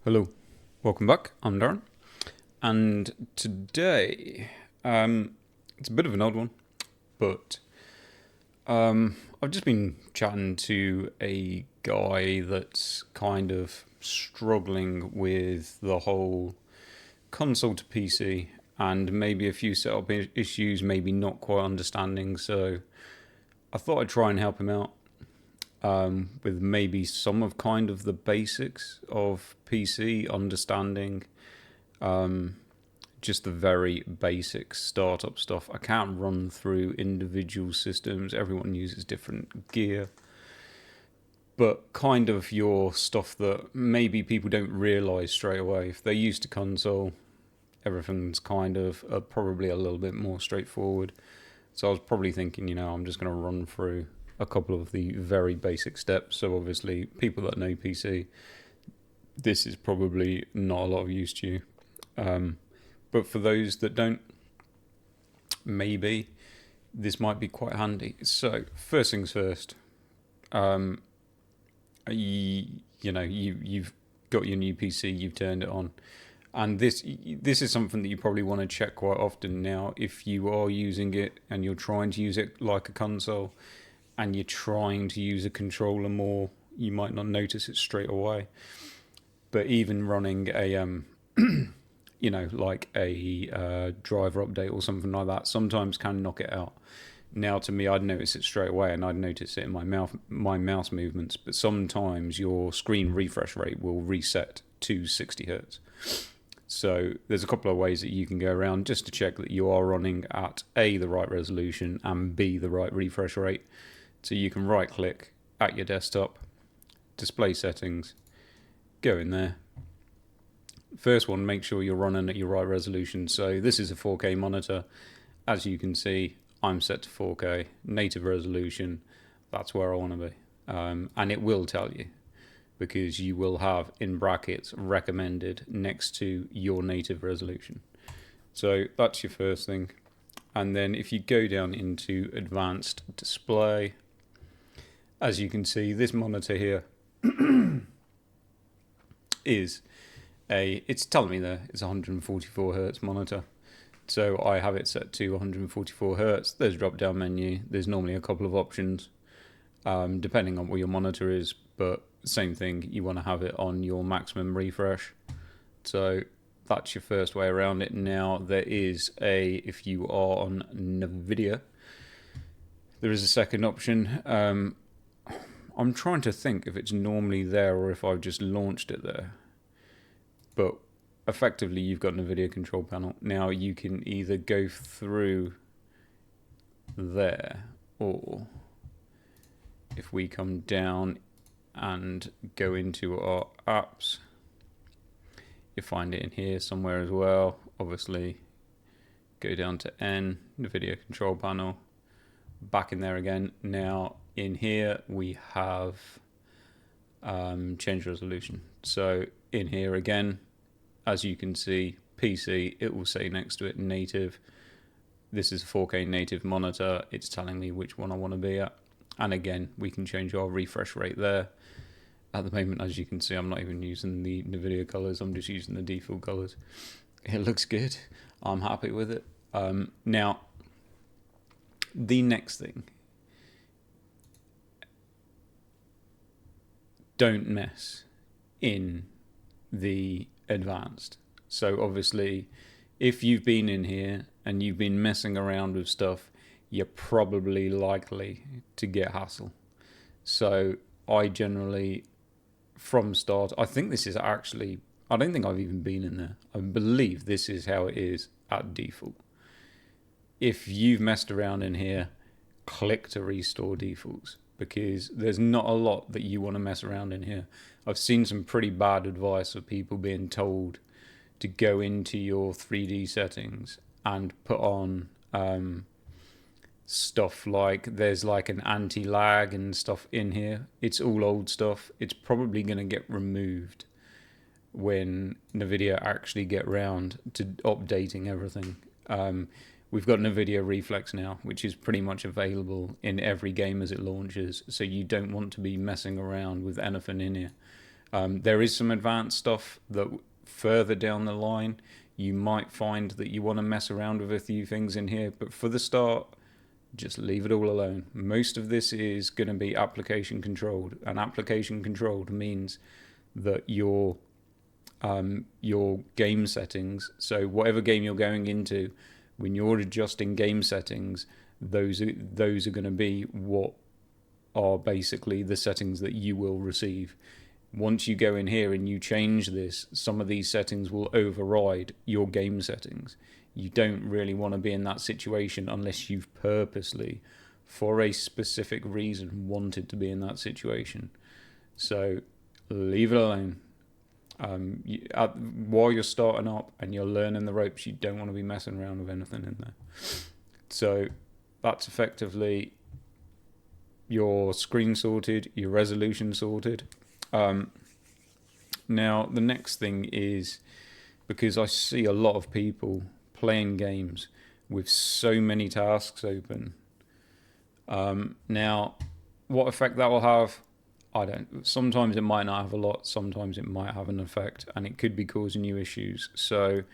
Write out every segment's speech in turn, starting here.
Hello, welcome back. I'm Darren, and today it's a bit of an odd one, but I've just been chatting to a guy that's kind of struggling with the whole console to PC and maybe a few setup issues, maybe not quite understanding. So I thought I'd try and help him out with maybe some of kind of the basics of PC understanding, just the very basic startup stuff. I can't run through individual systems. Everyone uses different gear. But kind of your stuff that maybe people don't realize straight away. If they're used to console, everything's kind of probably a little bit more straightforward. So I was probably thinking, I'm just going to run through a couple of the very basic steps. So obviously, people that know PC, this is probably not a lot of use to you. But for those that don't, maybe this might be quite handy. So first things first, you've got your new PC, you've turned it on. And this is something that you probably want to check quite often now. If you are using it and you're trying to use it like a console and you're trying to use a controller more, you might not notice it straight away. But even running a, like a driver update or something like that, sometimes can knock it out. Now, to me, I'd notice it straight away, and I'd notice it in my mouse movements. But sometimes your screen refresh rate will reset to 60 hertz. So there's a couple of ways that you can go around just to check that you are running at A, the right resolution, and B, the right refresh rate. So you can right click at your desktop, display settings, go in there. First one, make sure you're running at your right resolution. So this is a 4K monitor. As you can see, I'm set to 4K, native resolution. That's where I want to be. And it will tell you, because you will have in brackets recommended next to your native resolution. So that's your first thing. And then if you go down into advanced display, as you can see, this monitor here it's telling me there it's a 144 hertz monitor. So I have it set to 144 hertz. There's a drop down menu. There's normally a couple of options depending on what your monitor is, but same thing, you want to have it on your maximum refresh. So that's your first way around it. Now there is if you are on NVIDIA, there is a second option. I'm trying to think if it's normally there or if I've just launched it there. But effectively, you've got an NVIDIA control panel. Now you can either go through there, or if we come down and go into our apps, you find it in here somewhere as well. Obviously, go down to N, NVIDIA control panel, back in there again. Now in here we have change resolution. So in here again, as you can see, PC, it will say next to it native. This is a 4K native monitor. It's telling me which one I want to be at. And again, we can change our refresh rate there. At the moment, as you can see, I'm not even using the NVIDIA colors. I'm just using the default colors. It looks good. I'm happy with it. Now, the next thing, don't mess in the advanced. So obviously, if you've been in here and you've been messing around with stuff, you're probably likely to get hassle. So I generally, from start, I think this is actually, I don't think I've even been in there. I believe this is how it is at default. If you've messed around in here, click to restore defaults, because there's not a lot that you want to mess around in here. I've seen some pretty bad advice of people being told to go into your 3D settings and put on stuff like there's like an anti-lag and stuff in here. It's all old stuff. It's probably going to get removed when NVIDIA actually get round to updating everything. We've got NVIDIA Reflex now, which is pretty much available in every game as it launches, so you don't want to be messing around with anything in here. There is some advanced stuff that further down the line you might find that you want to mess around with a few things in here, but for the start, just leave it all alone. Most of this is going to be application controlled, and application controlled means that your game settings, so whatever game you're going into, when you're adjusting game settings, those are going to be what are basically the settings that you will receive. Once you go in here and you change this, some of these settings will override your game settings. You don't really want to be in that situation unless you've purposely, for a specific reason, wanted to be in that situation. So leave it alone. While you're starting up and you're learning the ropes, you don't want to be messing around with anything in there. So that's effectively your screen sorted, your resolution sorted. Now the next thing is, because I see a lot of people playing games with so many tasks open, now what effect that will have, I don't. Sometimes it might not have a lot, sometimes it might have an effect, and it could be causing you issues. So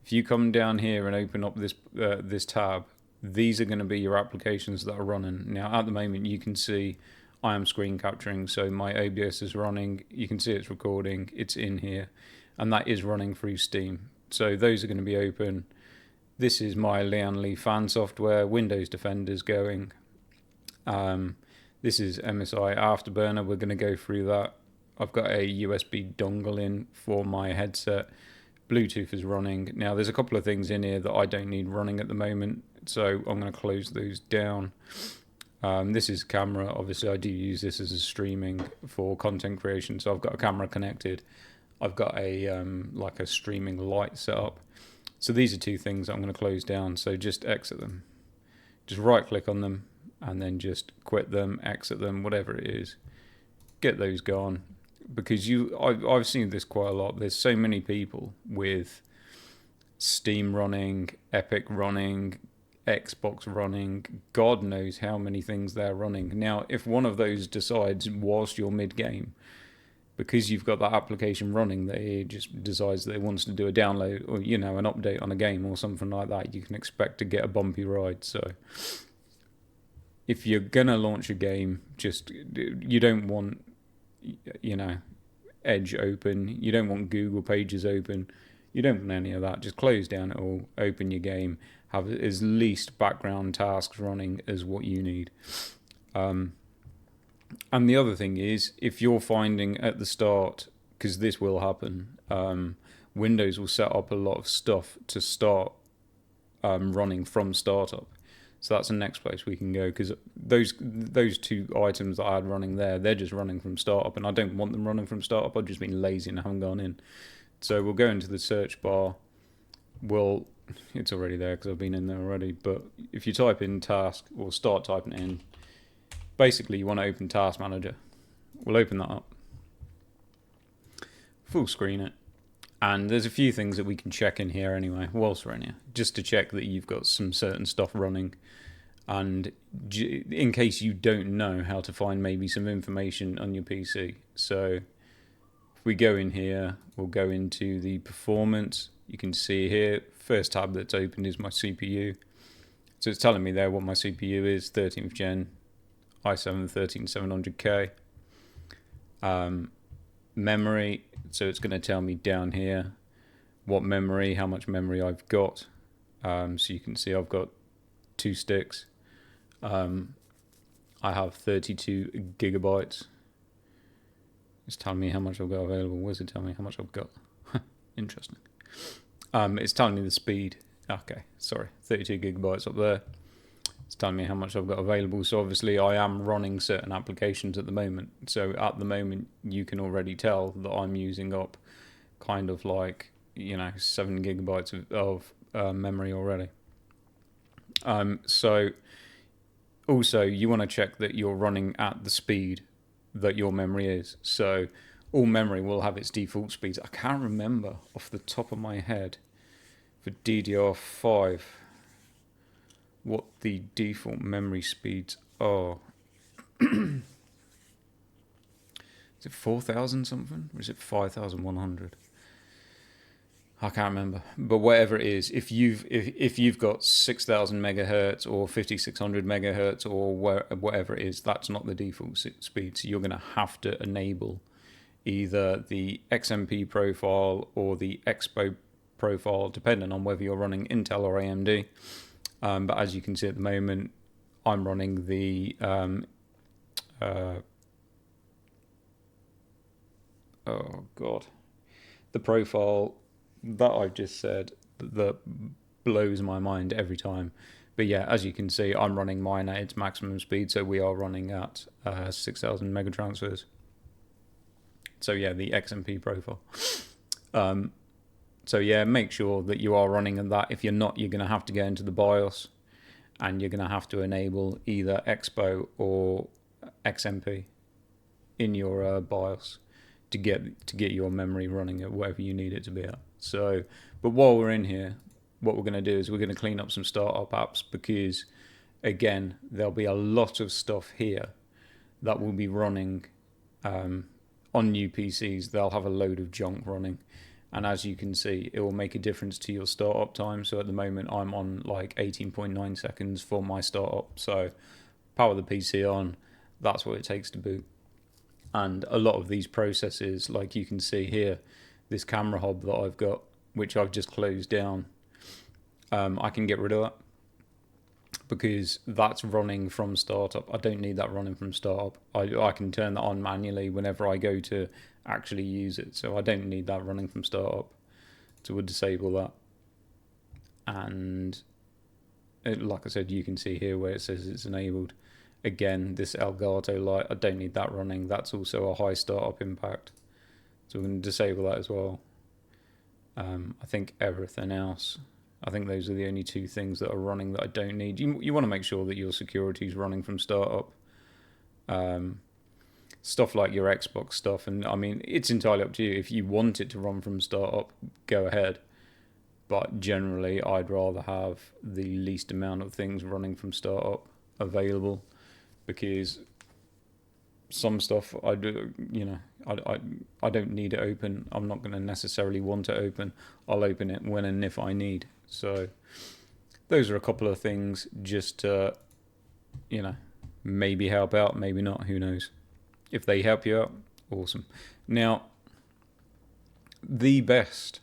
if you come down here and open up this tab, these are going to be your applications that are running. Now at the moment you can see I am screen capturing, so my OBS is running. You can see it's recording, it's in here, and that is running through Steam. So those are going to be open. This is my Lian Li fan software, Windows Defender's going. This is MSI Afterburner, we're going to go through that. I've got a USB dongle in for my headset. Bluetooth is running. Now there's a couple of things in here that I don't need running at the moment, so I'm going to close those down. This is camera. Obviously I do use this as a streaming for content creation, so I've got a camera connected. I've got a like a streaming light set up. So these are two things I'm going to close down, so just exit them. Just right click on them and then just quit them, exit them, whatever it is. Get those gone, because I've seen this quite a lot. There's so many people with Steam running, Epic running, Xbox running, God knows how many things they're running. Now, if one of those decides whilst you're mid-game, because you've got that application running, that it just decides that it wants to do a download or, you know, an update on a game or something like that, you can expect to get a bumpy ride. So if you're going to launch a game, you don't want, you know, Edge open, you don't want Google Pages open, you don't want any of that. Just close down it all, open your game, have as least background tasks running as what you need. And the other thing is, if you're finding at the start, because this will happen, Windows will set up a lot of stuff to start running from startup. So that's the next place we can go, because those two items that I had running there, they're just running from startup, and I don't want them running from startup. I've just been lazy and haven't gone in. So we'll go into the search bar. It's already there because I've been in there already, but if you type in task, or start typing it in, basically you want to open Task Manager. We'll open that up, full screen it, and there's a few things that we can check in here anyway whilst we're in here, just to check that you've got some certain stuff running, and in case you don't know how to find maybe some information on your PC. So if we go in here, we'll go into the performance. You can see here, first tab that's opened is my CPU. So it's telling me there what my CPU is, 13th gen, i7 13700K. Memory, so it's going to tell me down here what memory, how much memory I've got. So you can see I've got 2 sticks. I have 32 gigabytes. It's telling me how much I've got available. Where's it telling me how much I've got? Interesting. It's telling me the speed. Okay, sorry, 32 gigabytes up there. It's telling me how much I've got available. So obviously I am running certain applications at the moment. So at the moment you can already tell that I'm using up kind of like, 7 gigabytes of memory already. So also you want to check that you're running at the speed that your memory is. So all memory will have its default speeds. I can't remember off the top of my head for DDR5 what the default memory speeds are. Is it 4,000 something? Or is it 5,100? I can't remember, but whatever it is, if you've got 6,000 megahertz or 5,600 megahertz or whatever it is, that's not the default speed. So you're going to have to enable either the XMP profile or the Expo profile, depending on whether you're running Intel or AMD. But as you can see at the moment, I'm running the the profile that I've just said that blows my mind every time. But yeah, as you can see, I'm running mine at its maximum speed, so we are running at 6,000 megatransfers. So yeah, the XMP profile. So yeah, make sure that you are running at that. If you're not, you're going to have to go into the BIOS and you're going to have to enable either Expo or XMP in your BIOS to get your memory running at whatever you need it to be at. So, but while we're in here, what we're going to do is we're going to clean up some startup apps, because again, there'll be a lot of stuff here that will be running on new PCs. They'll have a load of junk running, and as you can see, it will make a difference to your startup time. So at the moment, I'm on like 18.9 seconds for my startup. So power the PC on, that's what it takes to boot. And a lot of these processes, like you can see here, this camera hob that I've got, which I've just closed down, I can get rid of that because that's running from startup. I don't need that running from startup. I can turn that on manually whenever I go to actually use it. So I don't need that running from startup. So we'll disable that. And like I said, you can see here where it says it's enabled. Again, this Elgato light, I don't need that running. That's also a high startup impact. So we're going to disable that as well. I think everything else, I think those are the only two things that are running that I don't need. You want to make sure that your security is running from startup. Stuff like your Xbox stuff, and I mean, it's entirely up to you. If you want it to run from startup, go ahead. But generally, I'd rather have the least amount of things running from startup available, because some stuff I do, I don't need it open. I'm not going to necessarily want it open. I'll open it when and if I need. So those are a couple of things just to, maybe help out, maybe not, who knows. If they help you out, awesome. Now, the best,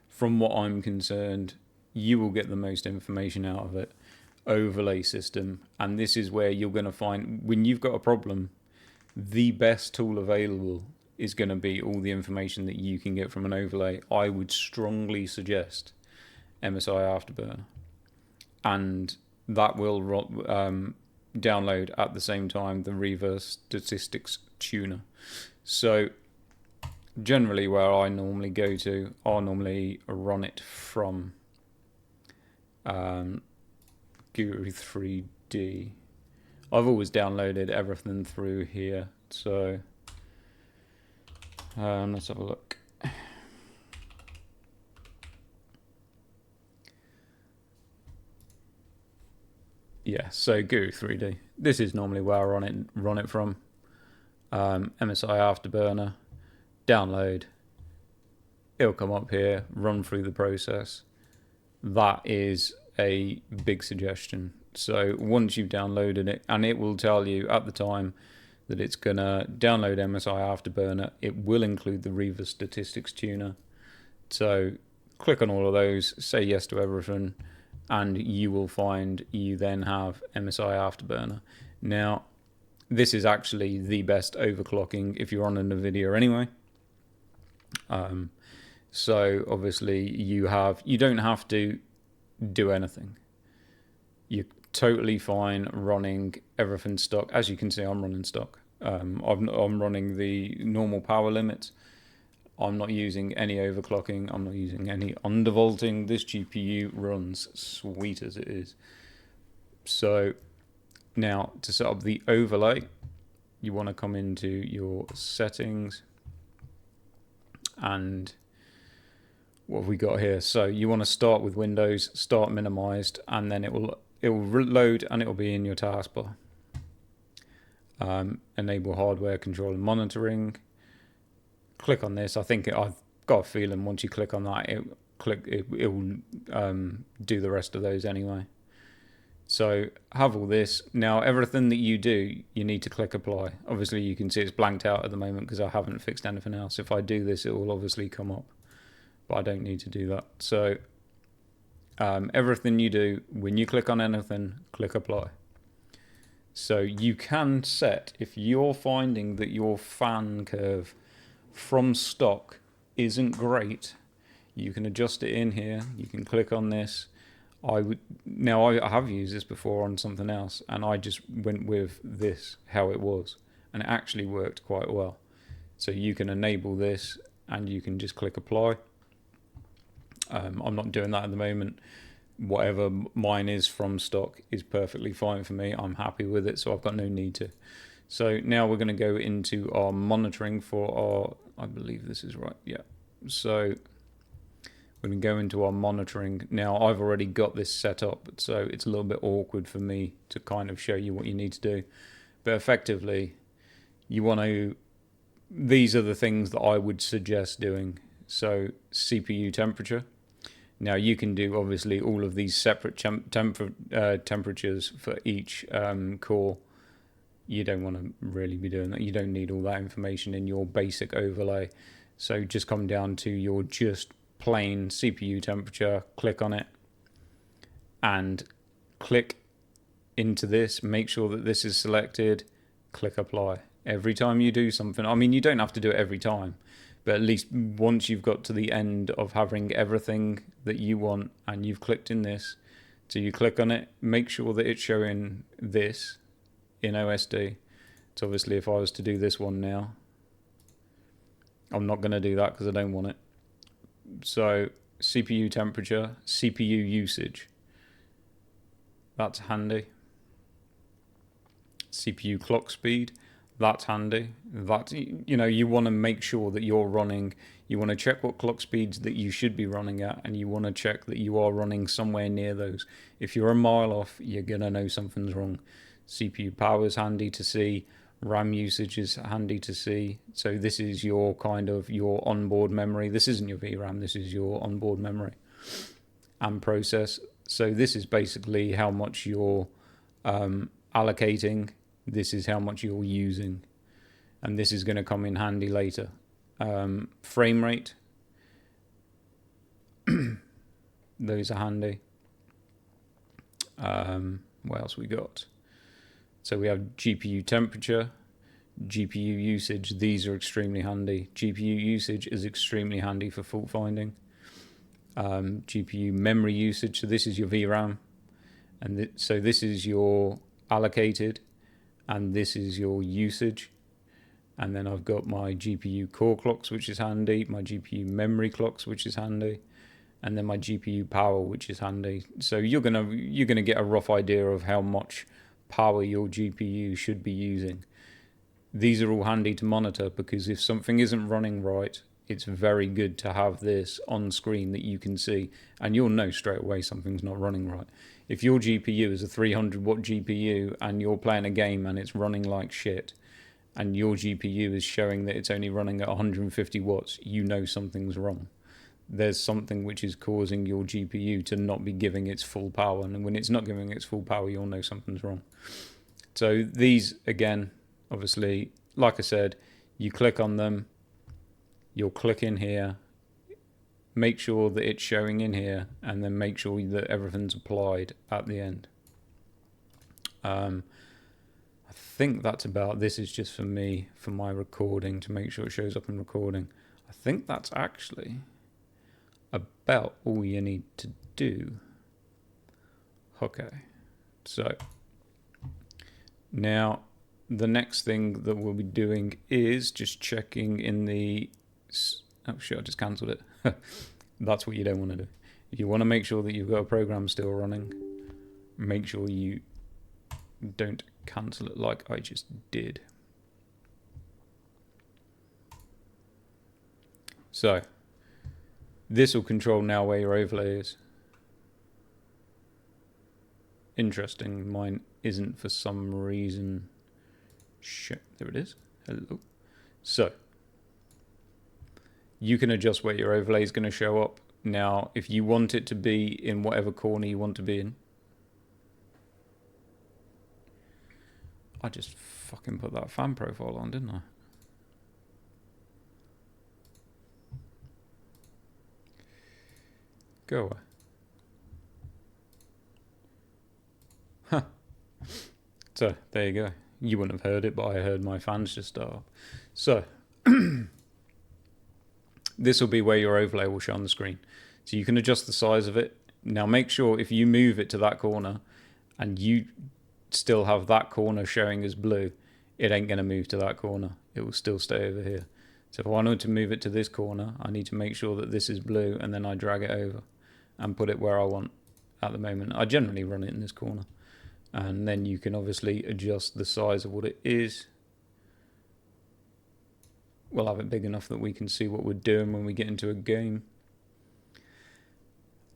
from what I'm concerned, you will get the most information out of it, overlay system. And this is where you're going to find, when you've got a problem, the best tool available is going to be all the information that you can get from an overlay. I would strongly suggest MSI Afterburner, and that will download at the same time the reverse statistics tuner. So generally where I normally go to, I'll normally run it from Guru 3D. I've always downloaded everything through here, so let's have a look. Yeah, so Guru 3D. This is normally where I run it from. MSI Afterburner, download. It'll come up here, run through the process. That is a big suggestion. So once you've downloaded it, and it will tell you at the time that it's going to download MSI Afterburner, it will include the reverse statistics tuner. So click on all of those, say yes to everything, and you will find you then have MSI Afterburner. Now, this is actually the best overclocking if you're on a NVIDIA anyway. So obviously you don't have to do anything. You're totally fine running everything stock. As you can see, I'm running stock. I'm running the normal power limits. I'm not using any overclocking. I'm not using any undervolting. This GPU runs sweet as it is. So now to set up the overlay, you want to come into your settings, and what have we got here? So you want to start with Windows, start minimized, and then it will load and it will be in your taskbar. Enable hardware control and monitoring. click on this. I think I've got a feeling once you click on that, it will do the rest of those anyway. So have all this. Now everything that you do, you need to click apply. Obviously you can see it's blanked out at the moment because I haven't fixed anything else. If I do this, it will obviously come up, but I don't need to do that. So everything you do, when you click on anything, click apply. So you can set, if you're finding that your fan curve from stock isn't great, you can adjust it in here. You can click on this. I have used this before on something else, and I just went with this, how it was, and it actually worked quite well. So you can enable this, and you can just click apply. I'm not doing that at the moment. Whatever mine is from stock is perfectly fine for me. I'm happy with it, so I've got no need to. So now we're going to go into our monitoring for our, I believe this is right, yeah. So we're going to go into our monitoring. Now I've already got this set up, so it's a little bit awkward for me to kind of show you what you need to do. But effectively, you want to, these are the things that I would suggest doing. So CPU temperature. Now you can do obviously all of these separate temperatures for each core. You don't want to really be doing that. You don't need all that information in your basic overlay. So just come down to your just plain CPU temperature, click on it, and click into this. Make sure that this is selected, click apply. Every time you do something, I mean, you don't have to do it every time, but at least once you've got to the end of having everything that you want and you've clicked in this, so you click on it, make sure that it's showing this in OSD. So obviously if I was to do this one now, I'm not going to do that because I don't want it. So CPU temperature, CPU usage, that's handy. CPU clock speed, that's handy. That, you know, you want to make sure that you're running, you want to check what clock speeds that you should be running at, and you want to check that you are running somewhere near those. If you're a mile off, you're going to know something's wrong. CPU power is handy to see. RAM usage is handy to see. So this is your kind of your onboard memory. This isn't your VRAM, this is your onboard memory and process. So this is basically how much you're allocating. This is how much you're using. And this is going to come in handy later. Frame rate. Those are handy. What else we got? So we have GPU temperature, GPU usage. These are extremely handy. GPU usage is extremely handy for fault finding. GPU memory usage. So this is your VRAM, and so this is your allocated, and this is your usage. And then I've got my GPU core clocks, which is handy. My GPU memory clocks, which is handy. And then my GPU power, which is handy. So you're gonna get a rough idea of how much power your GPU should be using. These are all handy to monitor because if something isn't running right, it's very good to have this on screen that you can see, and you'll know straight away something's not running right. If your GPU is a 300 watt GPU and you're playing a game and it's running like shit, and your GPU is showing that it's only running at 150 watts, you know something's wrong. There's something which is causing your GPU to not be giving its full power, and when it's not giving its full power, you'll know something's wrong. So these, again, obviously, like I said, you click on them, you'll click in here, make sure that it's showing in here, and then make sure that everything's applied at the end. I think that's about, this is just for me, for my recording, to make sure it shows up in recording. I think that's actually about all you need to do. Okay, so now the next thing that we'll be doing is just checking in the, oh shit, I just cancelled it. That's what you don't want to do. If you want to make sure that you've got a program still running, make sure you don't cancel it like I just did. So this will control now where your overlay is. Interesting, mine isn't for some reason. Shit, there it is. Hello. So You can adjust where your overlay is going to show up. Now, if you want it to be in whatever corner you want to be in, I just fucking put that fan profile on, didn't I? Go away. Huh. So, there you go. You wouldn't have heard it, but I heard my fans just start up. So, this will be where your overlay will show on the screen. So you can adjust the size of it. Now make sure if you move it to that corner and you still have that corner showing as blue, it ain't going to move to that corner. It will still stay over here. So if I wanted to move it to this corner, I need to make sure that this is blue, and then I drag it over and put it where I want at the moment. I generally run it in this corner. And then you can obviously adjust the size of what it is. We'll have it big enough that we can see what we're doing when we get into a game.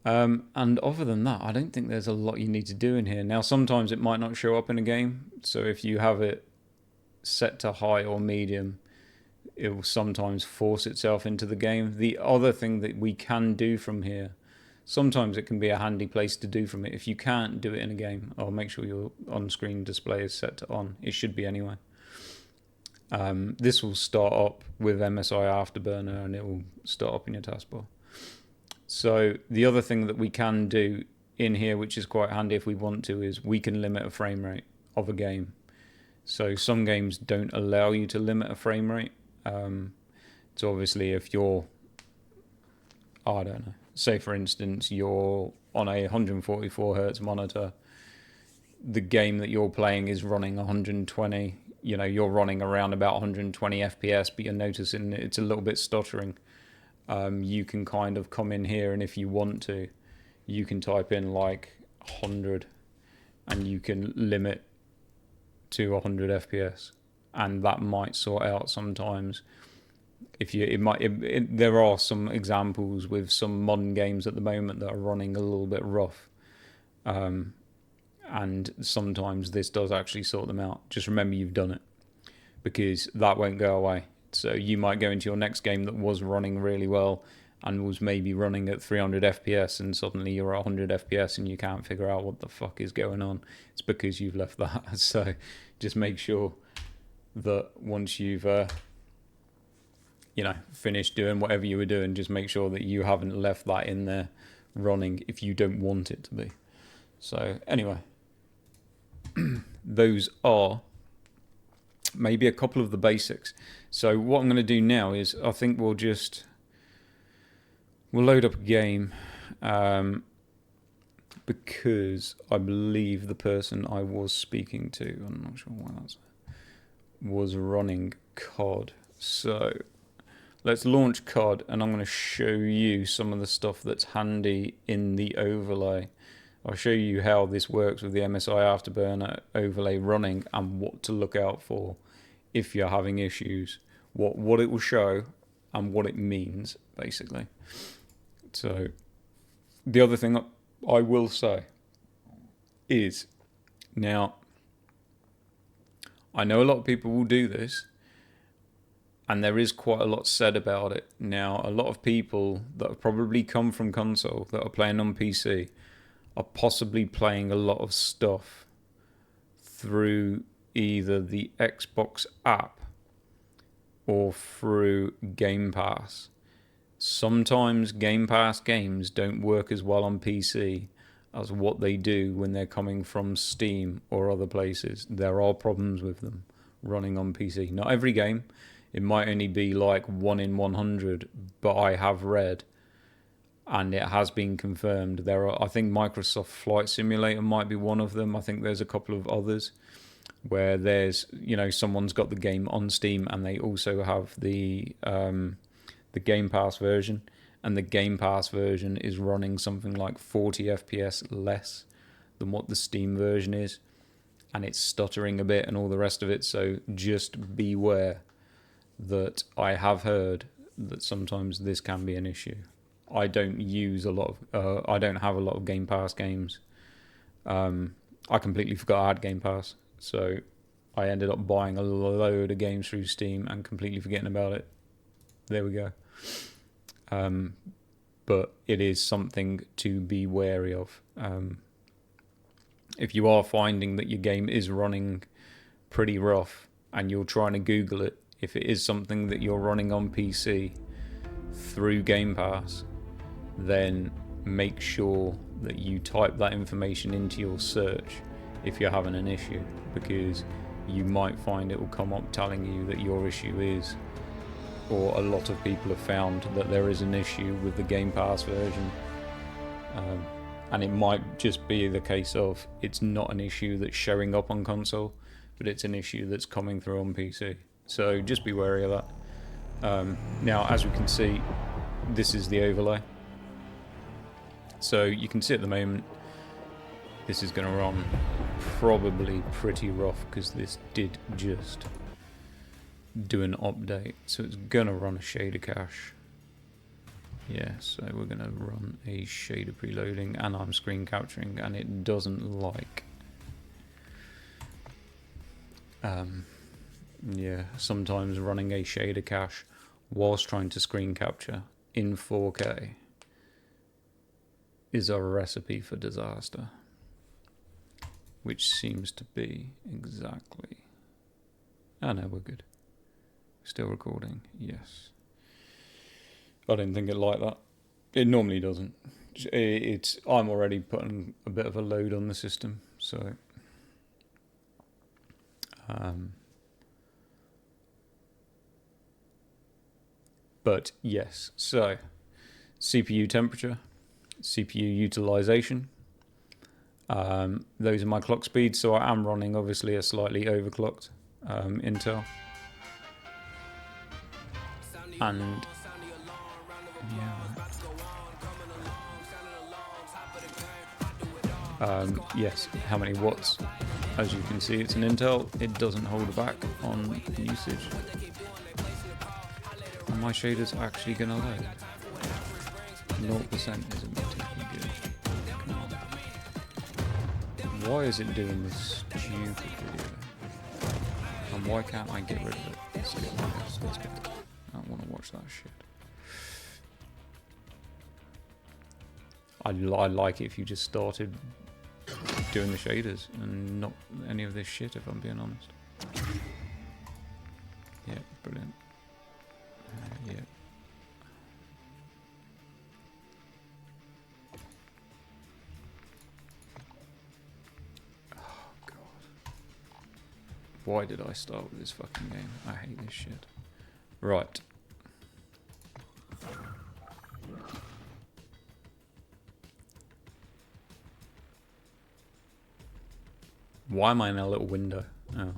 And other than that, I don't think there's a lot you need to do in here. Now, sometimes it might not show up in a game. So if you have it set to high or medium, it will sometimes force itself into the game. The other thing that we can do from here, sometimes it can be a handy place to do from it. If you can't do it in a game, I'll make sure your on-screen display is set to on. It should be anyway. This will start up with MSI Afterburner, and it will start up in your taskbar. So the other thing that we can do in here, which is quite handy if we want to, is we can limit a frame rate of a game. So some games don't allow you to limit a frame rate. So obviously if you're, I don't know, say for instance you're on a 144 hertz monitor, the game that you're playing is running 120, you're running around about 120 FPS, but you're noticing it's a little bit stuttering. You can kind of come in here, and if you want to, you can type in like 100 and you can limit to 100 FPS, and that might sort out sometimes. There are some examples with some modern games at the moment that are running a little bit rough, and sometimes this does actually sort them out. Just remember you've done it, because that won't go away. So you might go into your next game that was running really well and was maybe running at 300 FPS, and suddenly you're at 100 FPS and you can't figure out what the fuck is going on. It's because you've left that. So just make sure that once you've finished doing whatever you were doing, just make sure that you haven't left that in there running if you don't want it to be. So anyway, those are maybe a couple of the basics. So what I'm going to do now is I think we'll load up a game, because I believe the person I was speaking to, I'm not sure why that's, was running COD. So let's launch COD, and I'm going to show you some of the stuff that's handy in the overlay. I'll show you how this works with the MSI Afterburner overlay running and what to look out for if you're having issues, what it will show and what it means, basically. So the other thing I will say is, now, I know a lot of people will do this, and there is quite a lot said about it. Now, a lot of people that have probably come from console that are playing on PC are possibly playing a lot of stuff through either the Xbox app or through Game Pass. Sometimes Game Pass games don't work as well on PC as what they do when they're coming from Steam or other places. There are problems with them running on PC. Not every game. It might only be like 1 in 100, but I have read, and it has been confirmed. I think Microsoft Flight Simulator might be one of them. I think there's a couple of others where there's, someone's got the game on Steam and they also have the Game Pass version, and the Game Pass version is running something like 40 FPS less than what the Steam version is, and it's stuttering a bit and all the rest of it. So just beware that I have heard that sometimes this can be an issue. I don't use I don't have a lot of Game Pass games. I completely forgot I had Game Pass, so I ended up buying a load of games through Steam and completely forgetting about it. There we go. but it is something to be wary of. If you are finding that your game is running pretty rough and you're trying to Google it, if it is something that you're running on PC through Game Pass, then make sure that you type that information into your search if you're having an issue, because you might find it will come up telling you that your issue is, or a lot of people have found that there is an issue with the Game Pass version, and it might just be the case of it's not an issue that's showing up on console, but it's an issue that's coming through on PC. So just be wary of that. Now, as we can see, this is the overlay. So you can see at the moment this is going to run probably pretty rough because this did just do an update. So it's going to run a shader cache. Yeah, so we're going to run a shader preloading, and I'm screen capturing, and it doesn't like sometimes running a shader cache whilst trying to screen capture in 4K is a recipe for disaster, which seems to be exactly... Oh no, we're good. Still recording, yes. I didn't think it like that. It normally doesn't. I'm already putting a bit of a load on the system, so... But yes, so CPU temperature, CPU utilization. Those are my clock speeds, so I am running obviously a slightly overclocked Intel. And yes, how many watts? As you can see, it's an Intel. It doesn't hold back on usage. Are my shaders actually going to load? 0% isn't particularly good. Come on. Why is it doing this stupid video? And why can't I get rid of it? Let's get it. I don't want to watch that shit. I like it if you just started doing the shaders and not any of this shit, if I'm being honest. Yeah, brilliant. Yeah. Oh, God. Why did I start with this fucking game? I hate this shit. Right. Why am I in a little window? Oh.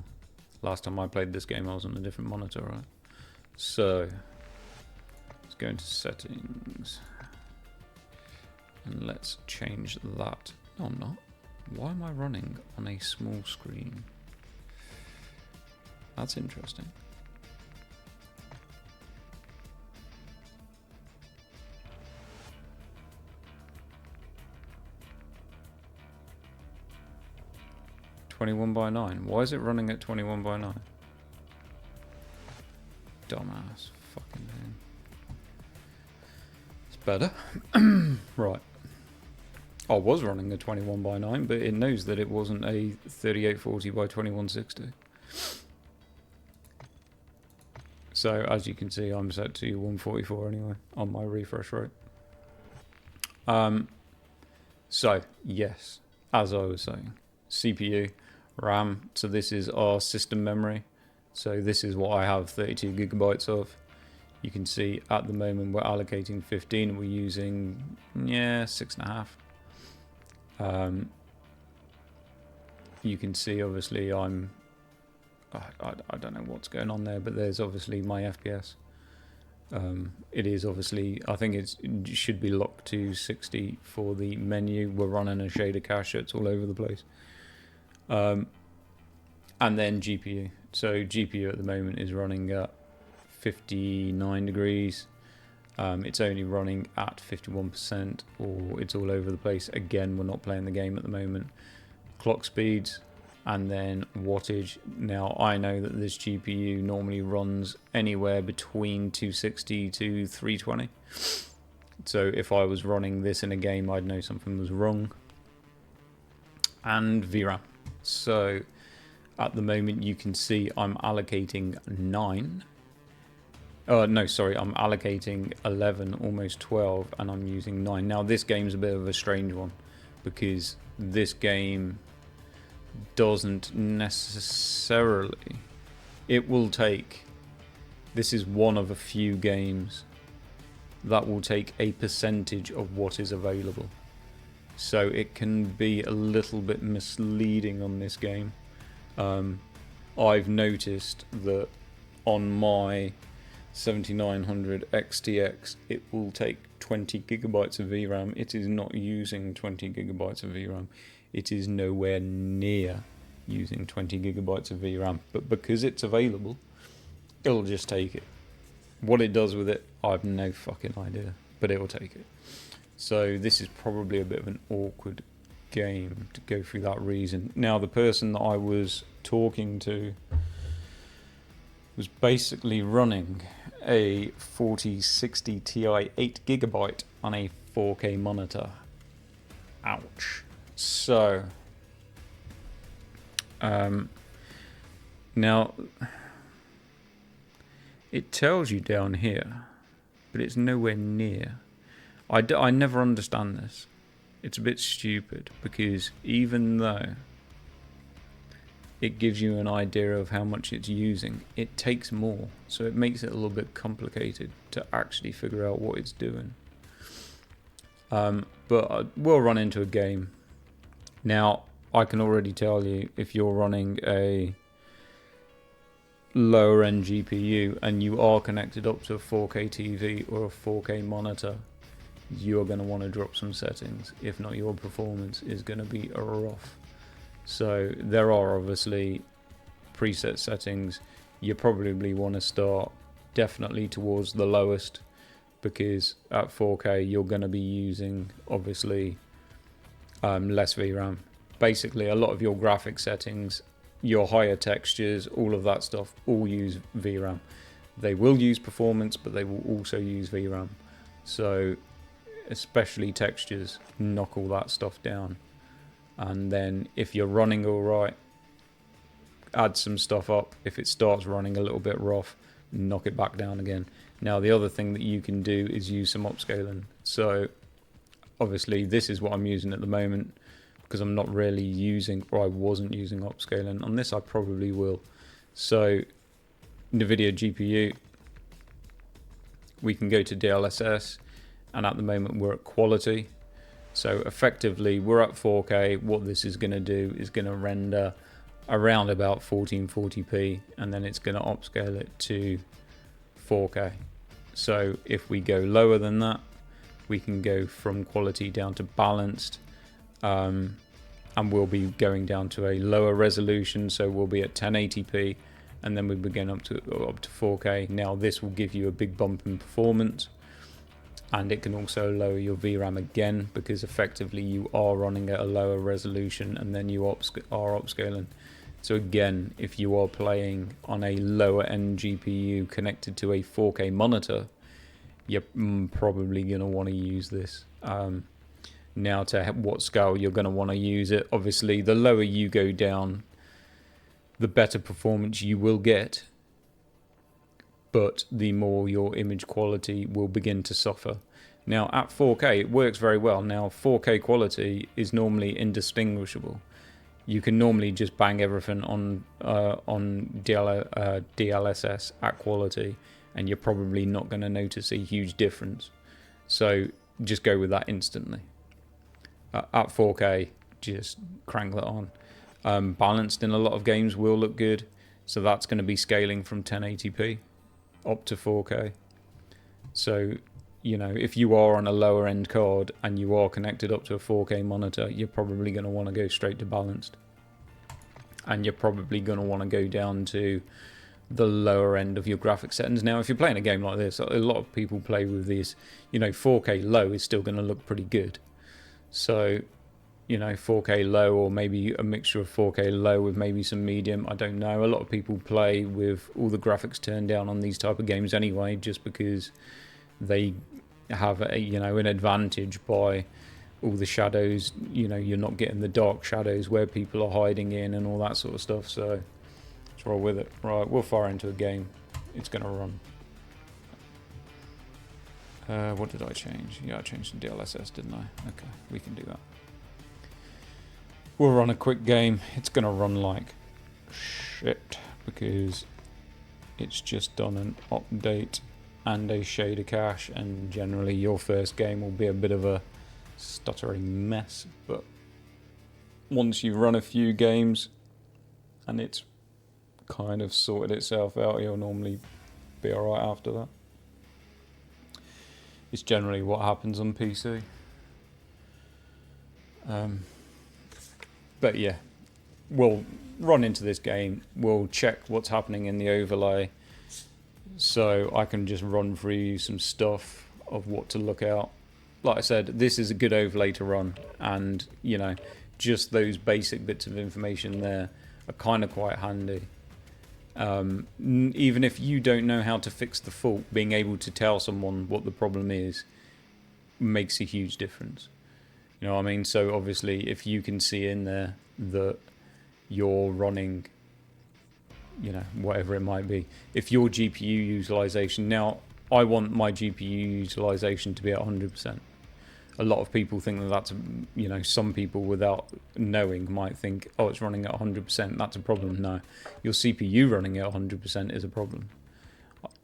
Last time I played this game I was on a different monitor, right? So, let's go into settings. And let's change that. No, I'm not. Why am I running on a small screen? That's interesting. (21:9). Why is it running at 21:9? Dumbass fucking thing. It's better. Right. I was running a 21:9, but it knows that it wasn't a 3840 by 2160. So as you can see, I'm set to 144 anyway on my refresh rate. So yes, as I was saying, CPU, RAM. So this is our system memory. So this is what I have 32 gigabytes of. You can see at the moment we're allocating 15 and we're using 6.5. You can see obviously I don't know what's going on there, but there's obviously my FPS. It is obviously, I think it should be locked to 60 for the menu. We're running a shader cache, so it's all over the place. And then GPU. So GPU at the moment is running at 59 degrees. It's only running at 51%, or it's all over the place. Again, we're not playing the game at the moment. Clock speeds, and then wattage. Now I know that this GPU normally runs anywhere between 260 to 320. So if I was running this in a game, I'd know something was wrong. And VRAM. So at the moment you can see I'm allocating 9. No, sorry, I'm allocating 11, almost 12, and I'm using 9. Now this game's a bit of a strange one, because this game doesn't necessarily... It will take... This is one of a few games that will take a percentage of what is available. So it can be a little bit misleading on this game. I've noticed that on my 7900 XTX it will take 20 gigabytes of VRAM. It is not using 20 gigabytes of VRAM. It is nowhere near using 20 gigabytes of VRAM, but because it's available, it'll just take it. What it does with it, I have no fucking idea, but it will take it. So this is probably a bit of an awkward game to go through that reason. Now the person that I was talking to was basically running a 4060 Ti 8GB on a 4K monitor. Ouch. So now it tells you down here, but it's nowhere near. I never understand this. It's a bit stupid, because even though it gives you an idea of how much it's using, it takes more, so it makes it a little bit complicated to actually figure out what it's doing. But we'll run into a game. Now I can already tell you, if you're running a lower end GPU and you are connected up to a 4K TV or a 4K monitor, you're going to want to drop some settings. If not, your performance is going to be rough. So there are obviously preset settings. You probably want to start definitely towards the lowest, because at 4K you're going to be using obviously less VRAM. Basically a lot of your graphic settings, your higher textures, all of that stuff, all use VRAM. They will use performance, but they will also use VRAM. So especially textures, knock all that stuff down. And then if you're running all right, add some stuff up. If it starts running a little bit rough, knock it back down again. Now the other thing that you can do is use some upscaling. So obviously this is what I'm using at the moment, because I'm not really using, or I wasn't using upscaling. On this I probably will. So NVIDIA GPU, we can go to DLSS, and at the moment we're at quality. So effectively we're at 4K. What this is going to do is going to render around about 1440p, and then it's going to upscale it to 4K. So if we go lower than that, we can go from quality down to balanced, and we'll be going down to a lower resolution, so we'll be at 1080p, and then we begin up to 4K. Now this will give you a big bump in performance, and it can also lower your VRAM again, because effectively you are running at a lower resolution and then you are upscaling. So again, if you are playing on a lower end GPU connected to a 4K monitor, you're probably going to want to use this. Now, to what scale you're going to want to use it, obviously the lower you go down, the better performance you will get, but the more your image quality will begin to suffer. Now at 4K it works very well. Now 4K quality is normally indistinguishable. You can normally just bang everything on DLSS at quality, and you're probably not going to notice a huge difference. So just go with that instantly. At 4K, just crank that on. Balanced in a lot of games will look good, so that's going to be scaling from 1080p up to 4K. So, you know, if you are on a lower end card and you are connected up to a 4K monitor, you're probably going to want to go straight to balanced. And you're probably going to want to go down to the lower end of your graphic settings. Now, if you're playing a game like this, a lot of people play with these, you know, 4K low is still going to look pretty good. So you know, 4K low, or maybe a mixture of 4K low with maybe some medium. I don't know. A lot of people play with all the graphics turned down on these type of games anyway, just because they have a, you know, an advantage by all the shadows. You know, you're not getting the dark shadows where people are hiding in and all that sort of stuff. So let's roll with it. Right, we'll fire into a game. It's gonna run. What did I change? Yeah, I changed the DLSS, didn't I? Okay, we can do that. We'll run a quick game. It's gonna run like shit because it's just done an update and a shader cache, and generally your first game will be a bit of a stuttering mess, but once you run a few games and it's kind of sorted itself out, you'll normally be alright after that. It's generally what happens on PC. But yeah, we'll run into this game, we'll check what's happening in the overlay, so I can just run through some stuff of what to look out. Like I said, this is a good overlay to run, and you know, just those basic bits of information there are kind of quite handy. Even if you don't know how to fix the fault, being able to tell someone what the problem is makes a huge difference. You know what I mean? So obviously, if you can see in there that you're running, you know, whatever it might be, if your GPU utilization, now I want my GPU utilization to be at 100%. A lot of people think that that's, you know, some people without knowing might think, oh, it's running at 100%, that's a problem. No, your CPU running at 100% is a problem.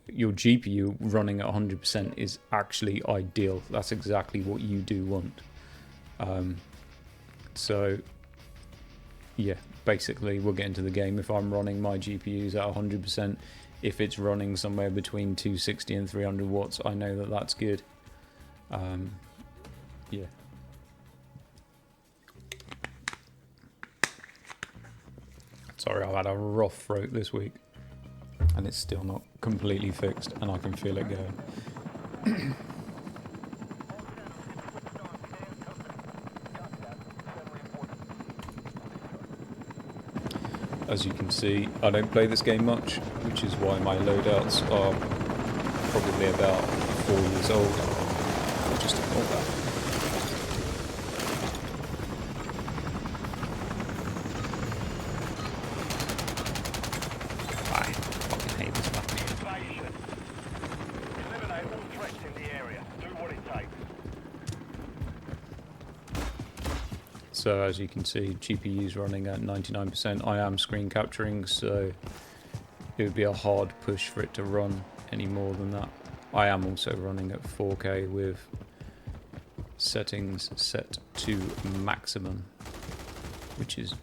Your GPU running at 100% is actually ideal. That's exactly what you do want. So, yeah, basically we'll get into the game. If I'm running my GPUs at 100%, if it's running somewhere between 260 and 300 watts, I know that that's good. Yeah. Sorry, I've had a rough throat this week, and it's still not completely fixed, and I can feel it going. As you can see, I don't play this game much, which is why my loadouts are probably about 4 years old. I'll just ignore that. I fucking hate this map. Eliminate all threats in the area. Do what it takes. So as you can see, GPU's running at 99%. I am screen capturing, so it would be a hard push for it to run any more than that. I am also running at 4K with settings set to maximum, which is...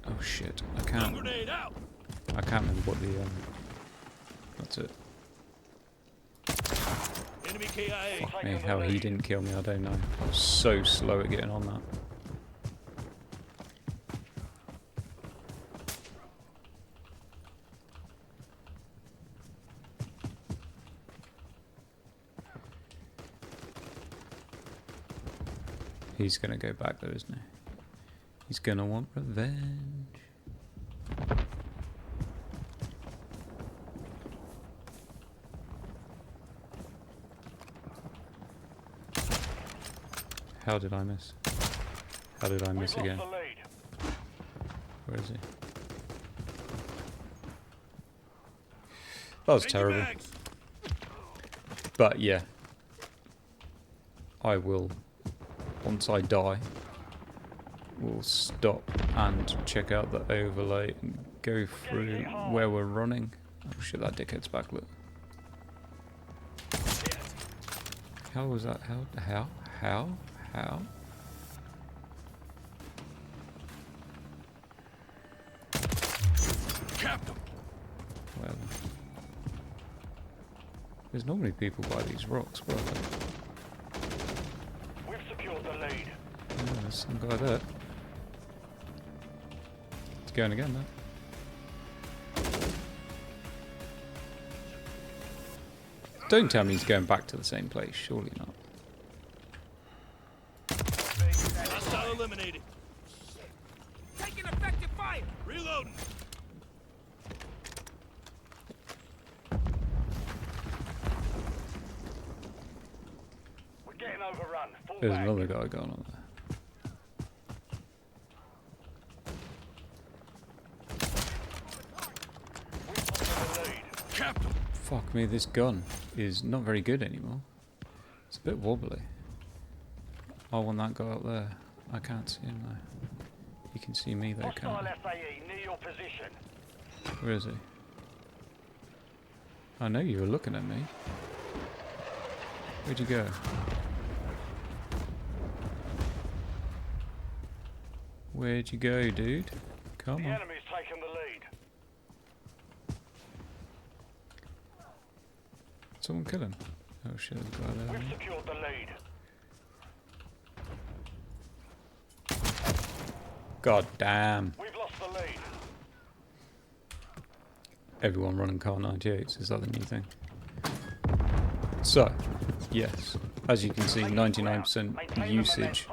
Oh shit, I can't remember what the... That's it. Fuck me, how he didn't kill me, I don't know. I was so slow at getting on that. He's gonna go back though, isn't he? He's gonna want revenge. How did I miss? How did I miss again? Where is he? That was terrible. But yeah. I will, once I die, we'll stop and check out the overlay and go through where we're running. Oh shit, that dickhead's back, look. How was that? How? Well, there's normally people by these rocks, were there? We've secured the lead. Yeah, there's some guy there. It's going again now. Don't tell me he's going back to the same place, surely not. eliminated. Taking effective fire. Reloading. We're getting overrun. Fall There's back. another guy going on there. We've lost the lead. Captain. Fuck me, this gun is not very good anymore. It's a bit wobbly. I want that guy up there. I can't see him though. You can see me though, can't Hostile you? SAE near your position. Where is he? I know you were looking at me. Where'd you go? Where'd you go, dude? Come The on. enemy's taken the lead. Someone kill him. Oh shit, there's a guy there. We've secured the lead. God damn. We've lost the lead. Everyone running car 98s, is that the new thing? So, yes, as you can see, 99% usage,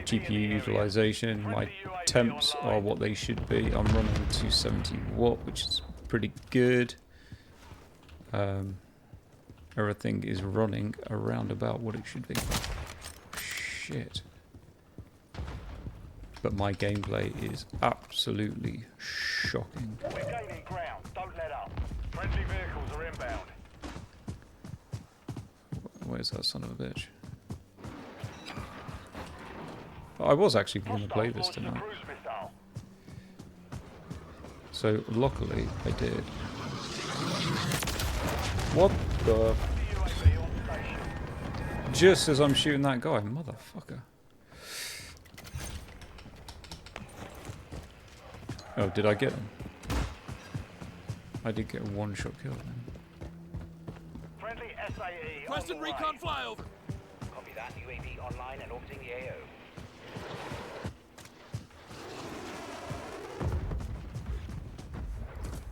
GPU utilization, my temps are what they should be. I'm running 270 watt, which is pretty good. Everything is running around about what it should be. Shit. But my gameplay is absolutely shocking. We're gaining ground. Don't let up. Friendly vehicles are inbound. Where's that son of a bitch? I was actually going to play this Hostiles launched a tonight. cruise missile. So luckily I did. What the? UAV on station. Just as I'm shooting that guy, motherfucker. Oh, did I get him? I did get a one-shot kill then. Friendly SAE on Requesting the way. recon flyover. Copy that. UAV online and orbiting the AO.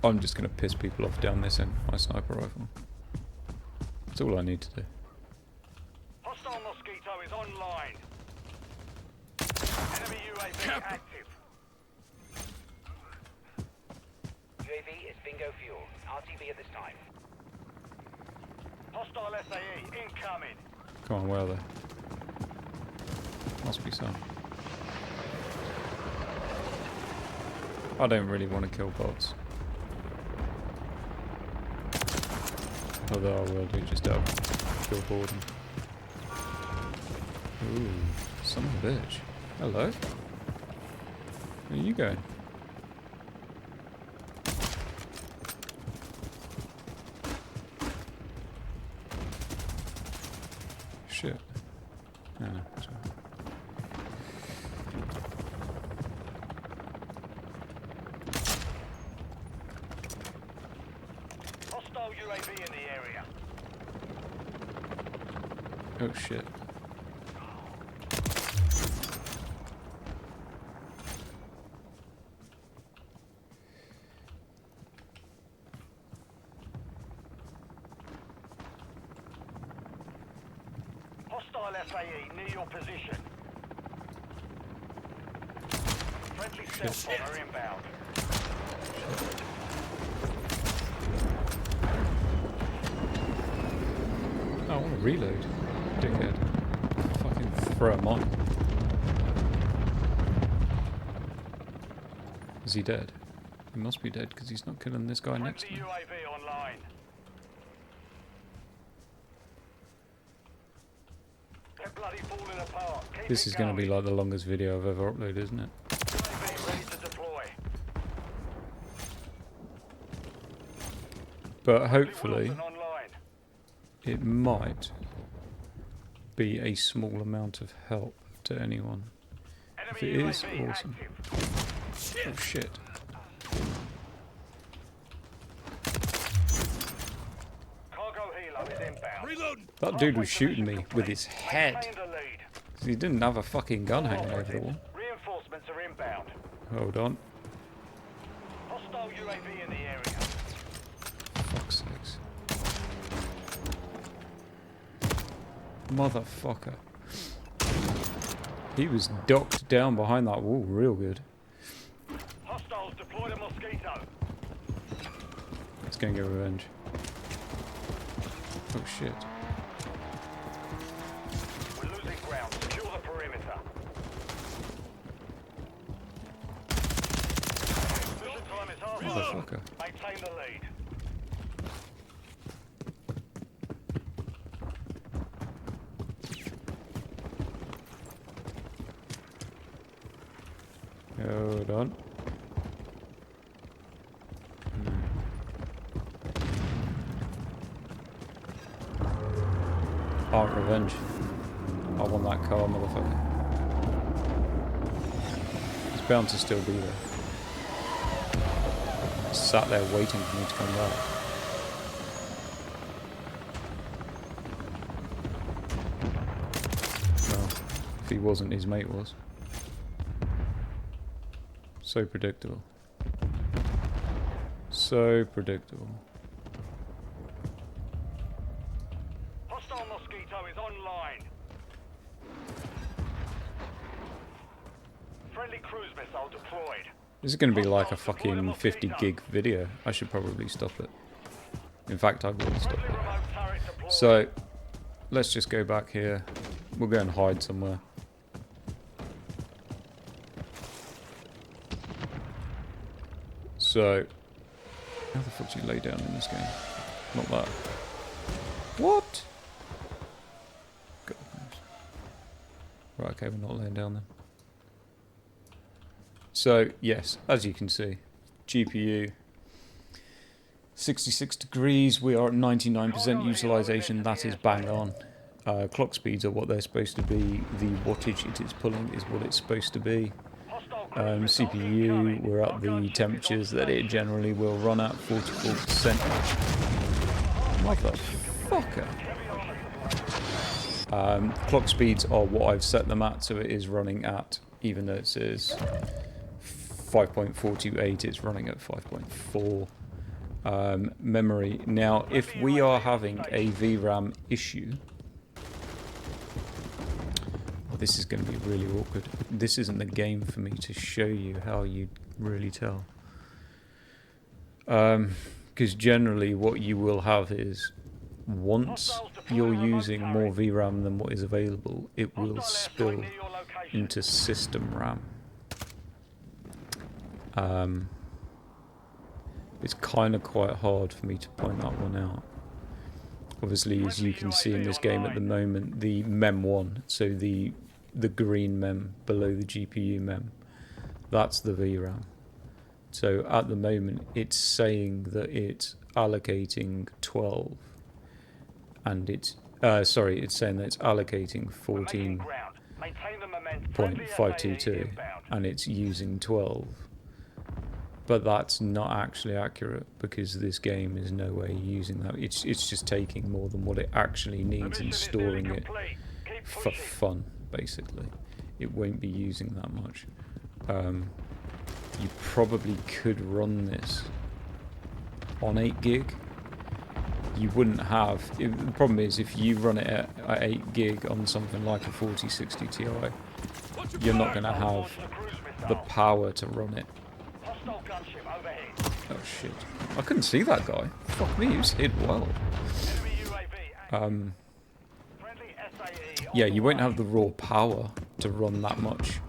I'm just going to piss people off down this end with my sniper rifle. That's all I need to do. Hostile Mosquito is online. Enemy UAV Captain. active. UAV is bingo fuel. RTV at this time. Hostile SAE incoming. Come on, where are they? Must be some. I don't really want to kill bots. Although I will do just out of pure boredom. Ooh, son of a bitch. Hello? Where are you going? Shit. Ah, sorry. Hostile UAV in the area. Oh shit. Hostile SAE near your position. Friendly stealth bomber inbound. Oh, I want to reload. Dickhead. Fucking throw him on. Is he dead? He must be dead because he's not killing this guy next to Friendly me. UAV online. They're bloody falling apart. Keep This it is going to be going. like the longest video I've ever uploaded, isn't it? UAV ready to deploy. But hopefully Wilson online. it might be a small amount of help to anyone. If Enemy it is, UAV awesome. active. Oh shit. Cargo helo is inbound. Reloading. That dude was shooting me with his head. Maintain the lead. 'Cause he didn't have a fucking gun hanging over the wall. Reinforcements are inbound. Hold on. Hostile UAV in the area. Fuck's sakes. Motherfucker. He was docked down behind that wall real good. Hostiles deployed a Mosquito. It's going to get revenge. Oh shit. We're losing ground. Secure the perimeter. Mission time is half over. Motherfucker. Maintain the lead. Hold on. I want revenge. I want that car, motherfucker. It's bound to still be there. It's sat there waiting for me to come back. Well, if he wasn't, his mate was. So predictable. So predictable. Hostile Mosquito is online. Friendly cruise missile deployed. This is going to be like a fucking 50 gig video. I should probably stop it. In fact, I will stop Friendly it. remote turret deployed. So, let's just go back here. We'll go and hide somewhere. So, how the fuck do you lay down in this game? Not that. What? God knows. Right, okay, we're not laying down then. So, yes, as you can see, GPU 66 degrees, we are at 99% utilization, that is bang on. Clock speeds are what they're supposed to be, the wattage it is pulling is what it's supposed to be. CPU, we're at the temperatures that it generally will run at, 44%. Motherfucker. Clock speeds are what I've set them at, so it is running at, even though it says 5.428, it's running at 5.4. Memory. Now, if we are having a VRAM issue, this is going to be really awkward. This isn't the game for me to show you how you really tell. Because generally what you will have is, once you're using more VRAM than what is available, it will spill into system RAM. It's kind of quite hard for me to point that one out. Obviously, as you can see in this game at the moment, the MEM1, so the green MEM below the GPU MEM, that's the VRAM. So at the moment, it's saying that it's allocating 12, and it's it's saying that it's allocating 14.522, and it's using 12. But that's not actually accurate, because this game is no way using that. It's just taking more than what it actually needs and storing it for fun, basically. It won't be using that much. You probably could run this on 8 gig. You wouldn't have... the problem is, if you run it at 8 gig on something like a 4060 Ti, you're not going to have the power to run it. Oh shit. I couldn't see that guy. Fuck me, he was hid well. Yeah, you won't have the raw power to run that much.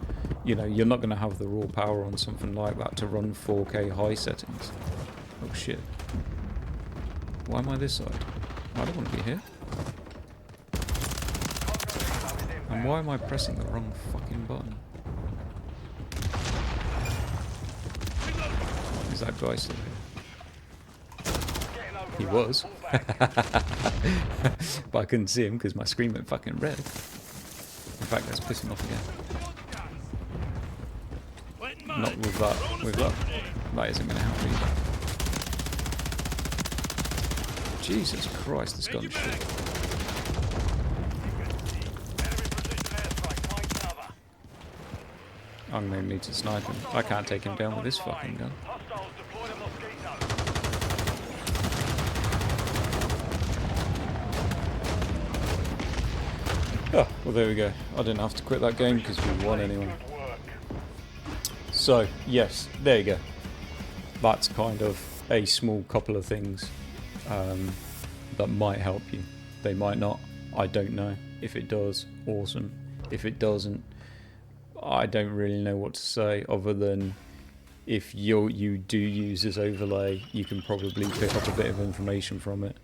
You know, you're not going to have the raw power on something like that to run 4K high settings. Oh shit. Why am I this side? I don't want to be here. And why am I pressing the wrong fucking button? Is that guy still here? He was. But I couldn't see him because my screen went fucking red. In fact, let's piss him off again. Not with that. With that. That isn't going to help either. Jesus Christ, this gun's shit. I'm going to need to snipe him. I can't take him down with this fucking gun. Oh, well there we go. I didn't have to quit that game because we won anyway. Good work. So, yes, there you go. That's kind of a small couple of things that might help you. They might not. I don't know. If it does, awesome. If it doesn't, I don't really know what to say other than if you do use this overlay, you can probably pick up a bit of information from it,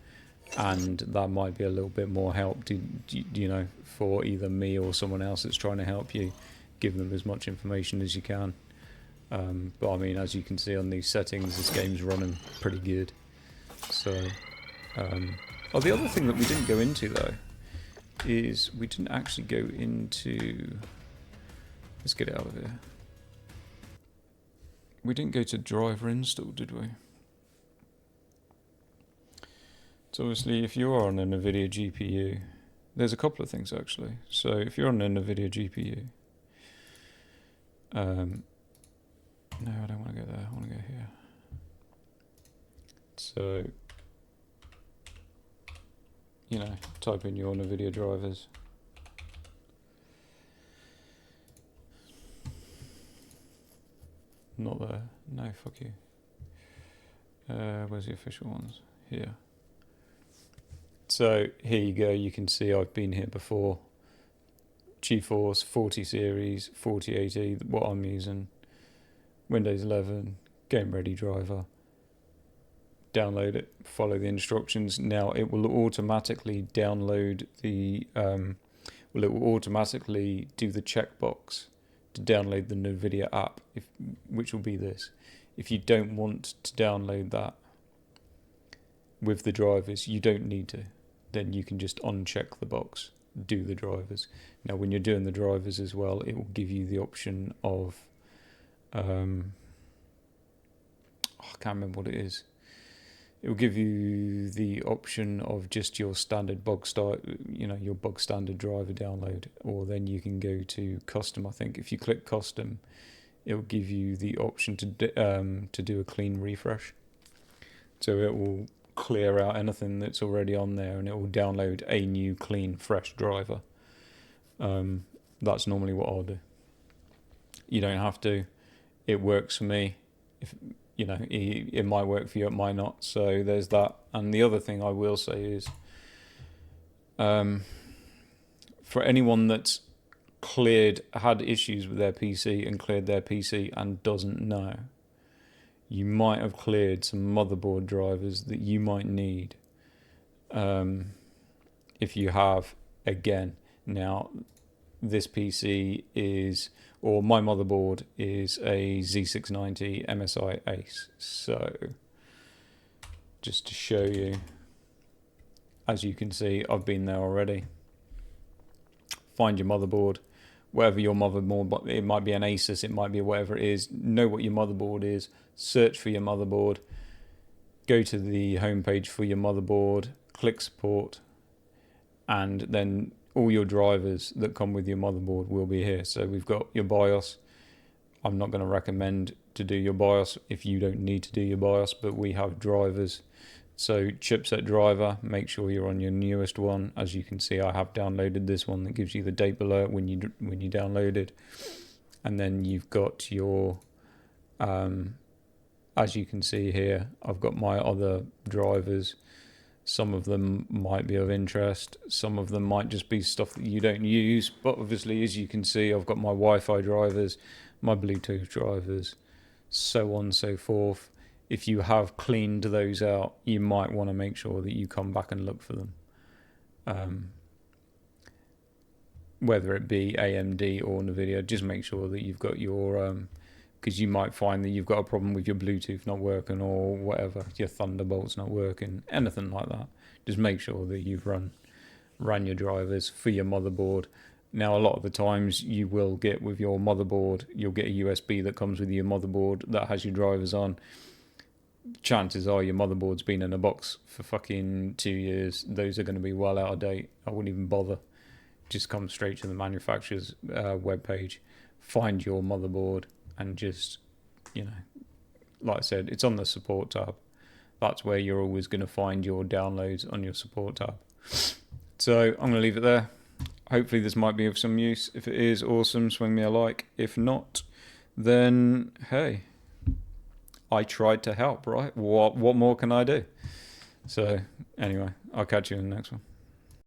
and that might be a little bit more help to, you know, for either me or someone else that's trying to help you. Give them as much information as you can. But I mean, as you can see on these settings, this game's running pretty good. So, oh, the other thing that we didn't go into though is we didn't actually go into. Let's get it out of here. We didn't go to driver install, did we? So obviously, if you are on a NVIDIA GPU, there's a couple of things actually. So if you're on a NVIDIA GPU, no, I don't want to go there. I want to go here. So, you know, type in your NVIDIA drivers. Not there. No, fuck you. Where's the official ones? Here. So, here you go. You can see I've been here before. GeForce 40 series, 4080, what I'm using. Windows 11, game ready driver. Download it, follow the instructions. Now it will automatically download the, it will automatically do the checkbox to download the NVIDIA app, which will be this. If you don't want to download that with the drivers, you don't need to. Then you can just uncheck the box, do the drivers. Now when you're doing the drivers as well, it will give you the option of I can't remember what it is. It will give you the option of just your standard your bug standard driver download, or then you can go to custom. I think if you click custom, it will give you the option to do a clean refresh. So it will clear out anything that's already on there, and it will download a new clean fresh driver. That's normally what I'll do. You don't have to. It works for me. If you know, it might work for you, it might not. So there's that. And the other thing I will say is, for anyone that's had issues with their PC and cleared their PC and doesn't know, you might have cleared some motherboard drivers that you might need. If you have, again, now this PC is, or my motherboard is a Z690 MSI Ace. So just to show you, as you can see, I've been there already. Find your motherboard, whatever your motherboard, it might be an Asus, it might be whatever it is. Know what your motherboard is, search for your motherboard, go to the homepage for your motherboard, click support, and then all your drivers that come with your motherboard will be here. So we've got your BIOS. I'm not going to recommend to do your BIOS if you don't need to do your BIOS, but we have drivers. So chipset driver, make sure you're on your newest one. As you can see, I have downloaded this one that gives you the date alert when you downloaded. And then you've got your, as you can see here, I've got my other drivers. Some of them might be of interest. Some of them might just be stuff that you don't use. But obviously, as you can see, I've got my Wi-Fi drivers, my Bluetooth drivers, so on and so forth. If you have cleaned those out, you might want to make sure that you come back and look for them. Whether it be AMD or NVIDIA, just make sure that you've got your... because you might find that you've got a problem with your Bluetooth not working, or whatever, your Thunderbolt's not working, anything like that. Just make sure that you've ran your drivers for your motherboard. Now, a lot of the times you will get with your motherboard, you'll get a USB that comes with your motherboard that has your drivers on. Chances are your motherboard's been in a box for fucking 2 years. Those are going to be well out of date. I wouldn't even bother. Just come straight to the manufacturer's webpage, find your motherboard, and just, you know, like I said, it's on the support tab. That's where you're always going to find your downloads, on your support tab. So I'm going to leave it there. hopefully this might be of some use. If it is, awesome, swing me a like. If not, then hey, I tried to help, right? What more can I do? So anyway, I'll catch you in the next one.